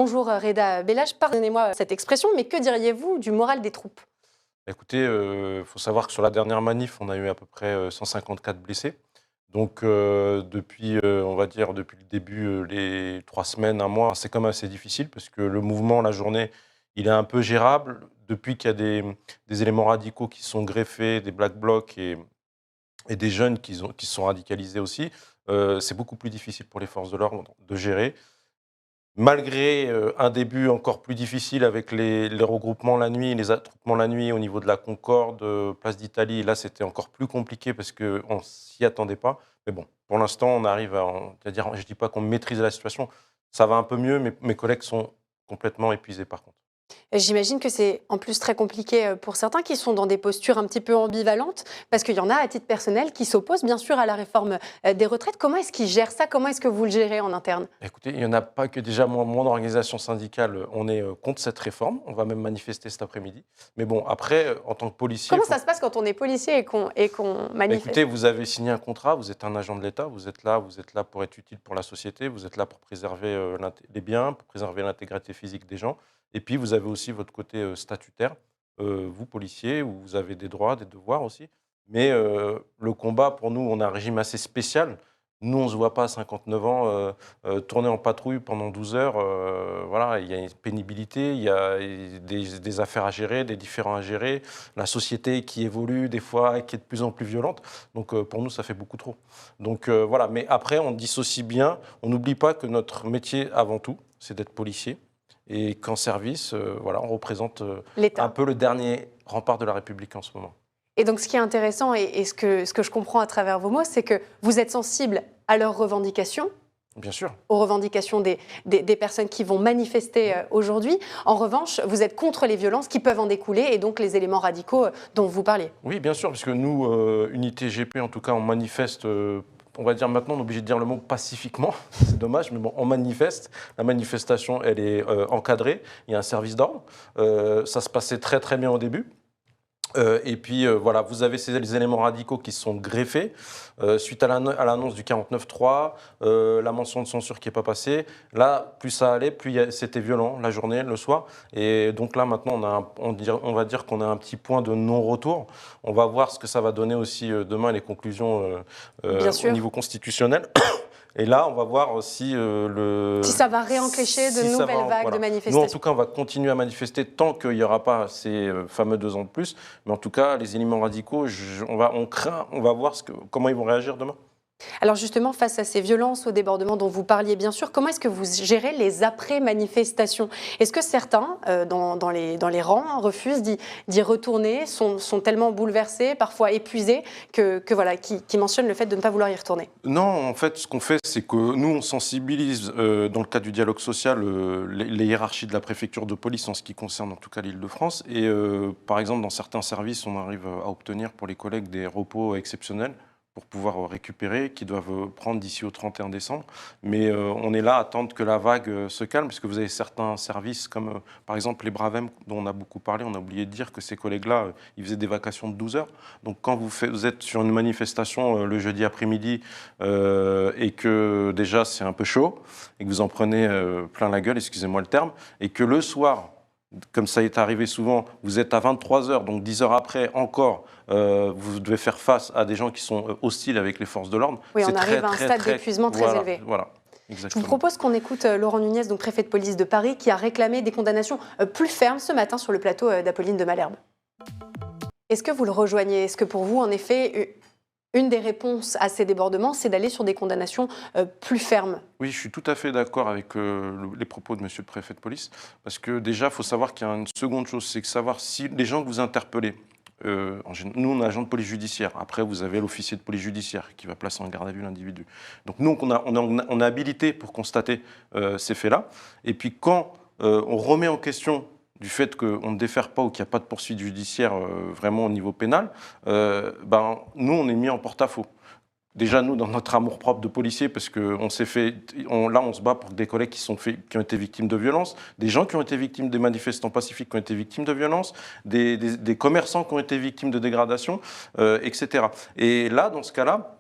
Bonjour Reda Bellach, pardonnez-moi cette expression, mais que diriez-vous du moral des troupes? Écoutez, faut savoir que sur la dernière manif, on a eu à peu près 154 blessés. Donc, depuis, on va dire, depuis le début, les 3 semaines, un mois, c'est quand même assez difficile parce que le mouvement, la journée, il est un peu gérable. Depuis qu'il y a des éléments radicaux qui sont greffés, des black blocs et des jeunes qui se sont radicalisés aussi, c'est beaucoup plus difficile pour les forces de l'ordre de gérer. Malgré, un début encore plus difficile avec les regroupements la nuit, les attroupements la nuit au niveau de la Concorde, place d'Italie, là, c'était encore plus compliqué parce qu'on s'y attendait pas. Mais bon, pour l'instant, on arrive à c'est-à-dire, je dis pas qu'on maîtrise la situation, ça va un peu mieux, mais mes collègues sont complètement épuisés par contre. J'imagine que c'est en plus très compliqué pour certains qui sont dans des postures un petit peu ambivalentes, parce qu'il y en a à titre personnel qui s'opposent bien sûr à la réforme des retraites. Comment est-ce qu'ils gèrent ça? Comment est-ce que vous le gérez en interne? Écoutez, il n'y en a pas que déjà moi, mon organisation syndicale, on est, contre cette réforme. On va même manifester cet après-midi. Mais bon, après, en tant que policier, Comment faut ça se passe quand on est policier et qu'on Bah, écoutez, manifeste? vous avez signé un contrat, vous êtes un agent de l'État, vous êtes là pour être utile pour la société, vous êtes là pour préserver les biens, pour préserver l'intégrité physique des gens. Et puis, vous avez aussi votre côté statutaire, vous, policier, où vous avez des droits, des devoirs aussi. Mais le combat, pour nous, on a un régime assez spécial. Nous, on ne se voit pas à 59 ans tourner en patrouille pendant 12 heures. Voilà, il y a une pénibilité, il y a des affaires à gérer, des différends à gérer, la société qui évolue des fois et qui est de plus en plus violente. Donc pour nous, ça fait beaucoup trop. Donc voilà, mais après, on dissocie bien, on n'oublie pas que notre métier avant tout, c'est d'être policier et qu'en service, voilà, on représente un L'État. peu le dernier rempart de la République en ce moment. Et donc, ce qui est intéressant et ce que je comprends à travers vos mots, c'est que vous êtes sensible à leurs revendications, Bien sûr. aux revendications des personnes qui vont manifester aujourd'hui. En revanche, vous êtes contre les violences qui peuvent en découler et donc les éléments radicaux dont vous parliez. Oui, bien sûr, parce que nous, Unité GP, en tout cas, on manifeste, on va dire maintenant, on est obligé de dire le mot pacifiquement, c'est dommage, mais bon, on manifeste. La manifestation, elle est encadrée, il y a un service d'ordre. Ça se passait très très bien au début. Et puis voilà, vous avez les éléments radicaux qui se sont greffés suite à l'annonce du 49.3, la mention de censure qui n'est pas passée. Là, plus ça allait, plus c'était violent la journée, le soir. Et donc là, maintenant, on va dire qu'on a un petit point de non-retour. On va voir ce que ça va donner aussi demain, les conclusions Bien au sûr. niveau constitutionnel. Et là, on va voir si Si ça va réenclencher de si ça nouvelles va, vagues de voilà. Nous, en tout manifestations. cas, on va continuer à manifester tant qu'il n'y aura pas ces fameux 2 ans de plus. Mais en tout cas, les éléments radicaux, on craint, on va voir comment ils vont réagir demain. Alors justement, face à ces violences, aux débordements dont vous parliez bien sûr, comment est-ce que vous gérez les après-manifestations? Est-ce que certains, dans les rangs, refusent d'y retourner, sont tellement bouleversés, parfois épuisés, voilà, qui mentionnent le fait de ne pas vouloir y retourner? Non, en fait, ce qu'on fait, c'est que nous, on sensibilise, dans le cadre du dialogue social, les hiérarchies de la préfecture de police en ce qui concerne en tout cas l'Île-de-France. Et par exemple, dans certains services, on arrive à obtenir pour les collègues des repos exceptionnels pour pouvoir récupérer, qui doivent prendre d'ici au 31 décembre. Mais on est là à attendre que la vague se calme, puisque vous avez certains services comme par exemple les Bravem dont on a beaucoup parlé. On a oublié de dire que ces collègues-là, ils faisaient des vacations de 12 heures. Donc quand vous êtes sur une manifestation le jeudi après-midi et que déjà c'est un peu chaud et que vous en prenez plein la gueule, excusez-moi le terme, et que le soir, comme ça est arrivé souvent, vous êtes à 23 heures, donc 10 heures après encore, vous devez faire face à des gens qui sont hostiles avec les forces de l'ordre. Oui, C'est on très, arrive à un très, stade très... d'épuisement très Voilà, élevé. voilà, Je vous exactement. propose qu'on écoute Laurent Nunez, donc préfet de police de Paris, qui a réclamé des condamnations plus fermes ce matin sur le plateau d'Apolline de Malherbe. Est-ce que vous le rejoignez? Est-ce que pour vous, en effet, une des réponses à ces débordements, c'est d'aller sur des condamnations plus fermes? Oui, je suis tout à fait d'accord avec les propos de monsieur le préfet de police, parce que déjà, il faut savoir qu'il y a une seconde chose, c'est que savoir si les gens que vous interpellez, nous, on est agent de police judiciaire. Après, vous avez l'officier de police judiciaire qui va placer en garde à vue l'individu. Donc nous, on est habilité pour constater ces faits-là. Et puis quand on remet en question du fait qu'on ne défère pas ou qu'il n'y a pas de poursuite judiciaire vraiment au niveau pénal, nous, on est mis en porte-à-faux. Déjà, nous, dans notre amour-propre de policier, parce qu'on s'est fait... là, on se bat pour des collègues qui ont été victimes de violences, des gens qui ont été victimes, des manifestants pacifiques qui ont été victimes de violences, des commerçants qui ont été victimes de dégradation, etc. Et là, dans ce cas-là,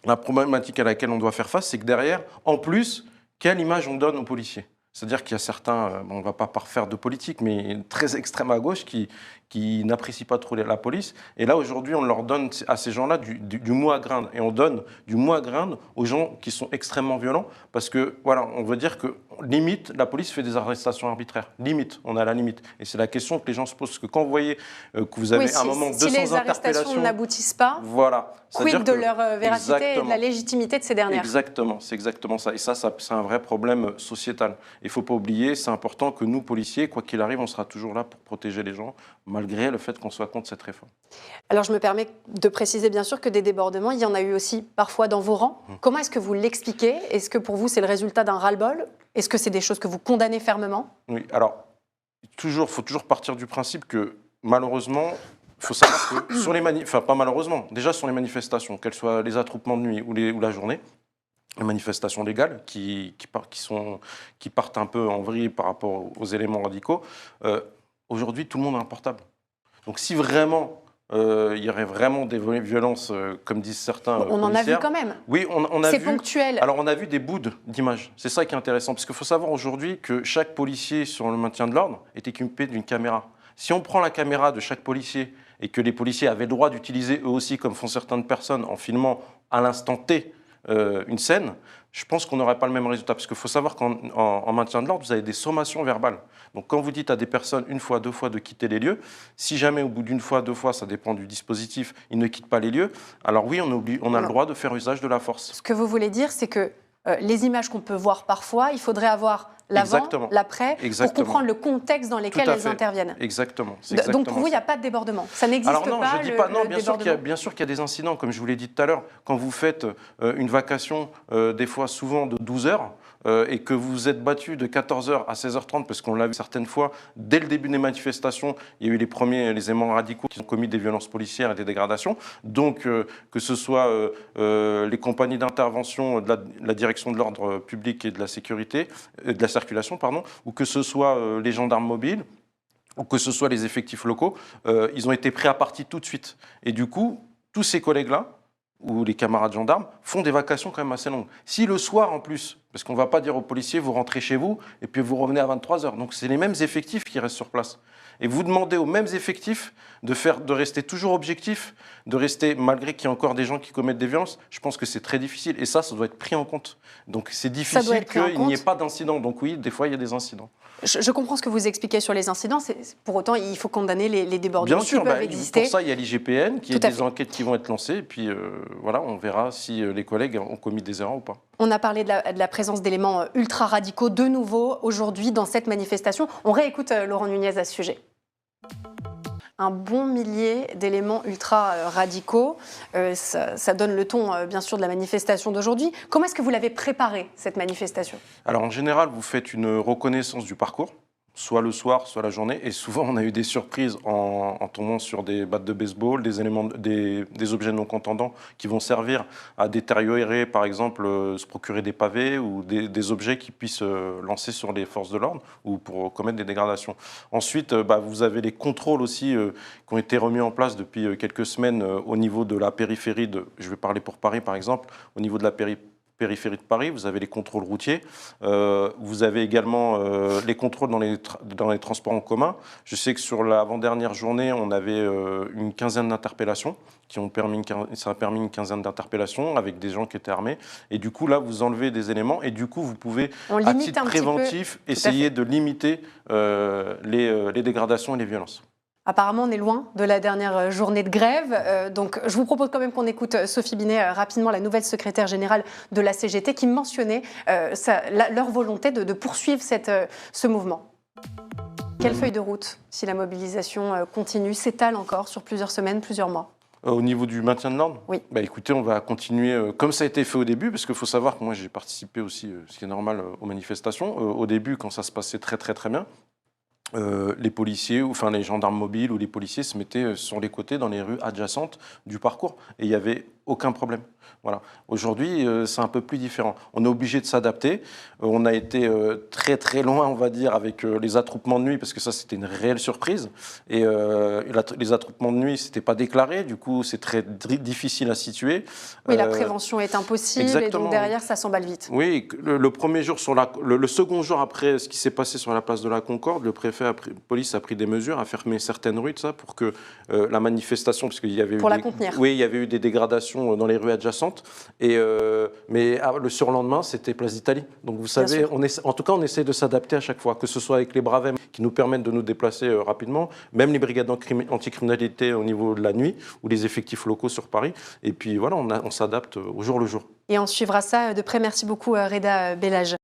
la problématique à laquelle on doit faire face, c'est que derrière, en plus, quelle image on donne aux policiers? C'est-à-dire qu'il y a certains, on ne va pas faire de politique, mais très extrêmes à gauche qui n'apprécient pas trop la police. Et là, aujourd'hui, on leur donne à ces gens-là du mot à graindre. Et on donne du mot à graindre aux gens qui sont extrêmement violents. Parce que, voilà, on veut dire que, limite, la police fait des arrestations arbitraires. Limite, on est à la limite. Et c'est la question que les gens se posent. Parce que quand vous voyez que vous avez à un moment 200 si les interpellations... arrestations n'aboutissent pas, voilà. Quid de leur véracité et de la légitimité de ces dernières. Exactement, c'est exactement ça. Et ça c'est un vrai problème sociétal. Il ne faut pas oublier, c'est important que nous, policiers, quoi qu'il arrive, on sera toujours là pour protéger les gens, malgré le fait qu'on soit contre cette réforme. Alors je me permets de préciser bien sûr que des débordements, il y en a eu aussi parfois dans vos rangs. Comment est-ce que vous l'expliquez? Est-ce que pour vous c'est le résultat d'un ras-le-bol? Est-ce que c'est des choses que vous condamnez fermement? Oui, alors, faut toujours partir du principe que, malheureusement, il faut savoir que sur les enfin pas malheureusement, déjà sur les manifestations, qu'elles soient les attroupements de nuit ou la journée, les manifestations légales qui partent un peu en vrille par rapport aux éléments radicaux, aujourd'hui tout le monde a un portable. Donc si vraiment il y aurait vraiment des violences, comme disent certains on en a vu quand même. Oui, on a vu. C'est ponctuel. Alors on a vu des bouts d'images. C'est ça qui est intéressant, parce qu'il faut savoir aujourd'hui que chaque policier sur le maintien de l'ordre est équipé d'une caméra. Si on prend la caméra de chaque policier et que les policiers avaient le droit d'utiliser eux aussi, comme font certaines personnes, en filmant à l'instant T une scène, je pense qu'on n'aurait pas le même résultat. Parce qu'il faut savoir qu'en maintien de l'ordre, vous avez des sommations verbales. Donc quand vous dites à des personnes une fois, deux fois de quitter les lieux, si jamais au bout d'une fois, deux fois, ça dépend du dispositif, ils ne quittent pas les lieux, alors oui, on a le droit de faire usage de la force. Ce que vous voulez dire, c'est que les images qu'on peut voir parfois, il faudrait avoir l'avant, l'après, pour comprendre le contexte dans lequel elles interviennent. Exactement. Donc pour vous, il n'y a pas de débordement. Ça n'existe pas. Alors non, je dis pas non. Bien sûr qu'il y a des incidents, comme je vous l'ai dit tout à l'heure. Quand vous faites une vacation, des fois souvent de 12 heures, et que vous êtes battu de 14h à 16h30, parce qu'on l'a vu certaines fois, dès le début des manifestations, il y a eu les éléments radicaux qui ont commis des violences policières et des dégradations. Donc, que ce soit les compagnies d'intervention de la direction de l'ordre public et de la sécurité, de la circulation, pardon, ou que ce soit les gendarmes mobiles, ou que ce soit les effectifs locaux, ils ont été pris à partie tout de suite. Et du coup, tous ces collègues-là, ou les camarades gendarmes, font des vacations quand même assez longues. Si le soir en plus, parce qu'on ne va pas dire aux policiers, vous rentrez chez vous et puis vous revenez à 23h. Donc c'est les mêmes effectifs qui restent sur place. Et vous demandez aux mêmes effectifs de rester toujours objectifs, de rester, malgré qu'il y ait encore des gens qui commettent des violences, je pense que c'est très difficile. Et ça doit être pris en compte. Donc c'est difficile qu'il n'y ait pas d'incident. Donc oui, des fois il y a des incidents. Je comprends ce que vous expliquez sur les incidents. Pour autant, il faut condamner les débordements qui peuvent exister. Pour ça, il y a l'IGPN, qui a des enquêtes qui vont être lancées. Et puis voilà, on verra si les collègues ont commis des erreurs ou pas. On a parlé de la présence d'éléments ultra-radicaux de nouveau aujourd'hui dans cette manifestation. On réécoute Laurent Nunez à ce sujet. Un bon millier d'éléments ultra-radicaux, ça donne le ton, bien sûr, de la manifestation d'aujourd'hui. Comment est-ce que vous l'avez préparée, cette manifestation? Alors, en général, vous faites une reconnaissance du parcours, soit le soir, soit la journée. Et souvent, on a eu des surprises en tombant sur des battes de baseball, des objets non contendants qui vont servir à détériorer, par exemple, se procurer des pavés ou des objets qui puissent lancer sur les forces de l'ordre ou pour commettre des dégradations. Ensuite, vous avez les contrôles aussi qui ont été remis en place depuis quelques semaines au niveau de la périphérie, je vais parler pour Paris par exemple, au niveau de la périphérie de Paris, vous avez les contrôles routiers, vous avez également les contrôles dans les transports en commun. Je sais que sur l'avant-dernière journée, on avait une quinzaine d'interpellations, ça a permis une quinzaine d'interpellations avec des gens qui étaient armés. Et du coup, là, vous enlevez des éléments et du coup, vous pouvez, à titre préventif, essayer de limiter les dégradations et les violences. Apparemment, on est loin de la dernière journée de grève. Donc, je vous propose quand même qu'on écoute Sophie Binet rapidement, la nouvelle secrétaire générale de la CGT, qui mentionnait leur volonté de poursuivre ce mouvement. Quelle feuille de route si la mobilisation continue, s'étale encore sur plusieurs semaines, plusieurs mois? Au niveau du maintien de l'ordre? Oui. Écoutez, on va continuer comme ça a été fait au début, parce qu'il faut savoir que moi j'ai participé aussi, ce qui est normal, aux manifestations. Au début, quand ça se passait très bien, les policiers, enfin les gendarmes mobiles ou les policiers se mettaient sur les côtés dans les rues adjacentes du parcours. Et il y avait aucun problème. Voilà. Aujourd'hui, c'est un peu plus différent. On est obligé de s'adapter. On a été très très loin, on va dire, avec les attroupements de nuit, parce que ça, c'était une réelle surprise. Et les attroupements de nuit, c'était pas déclaré. Du coup, c'est très difficile à situer. Oui, la prévention est impossible. Exactement. Et donc derrière, ça s'emballe vite. Oui, le premier jour, le second jour après ce qui s'est passé sur la place de la Concorde, le préfet, police a pris des mesures, a fermé certaines rues, ça, pour que la manifestation, parce qu'il y avait pour la contenir. Oui, il y avait eu des dégradations dans les rues adjacentes. Mais le surlendemain, c'était Place d'Italie. Donc vous savez, en tout cas, on essaie de s'adapter à chaque fois, que ce soit avec les Bravem qui nous permettent de nous déplacer rapidement, même les brigades anticriminalité au niveau de la nuit, ou les effectifs locaux sur Paris. Et puis voilà, on s'adapte au jour le jour. Et on suivra ça de près. Merci beaucoup, Reda Bellage.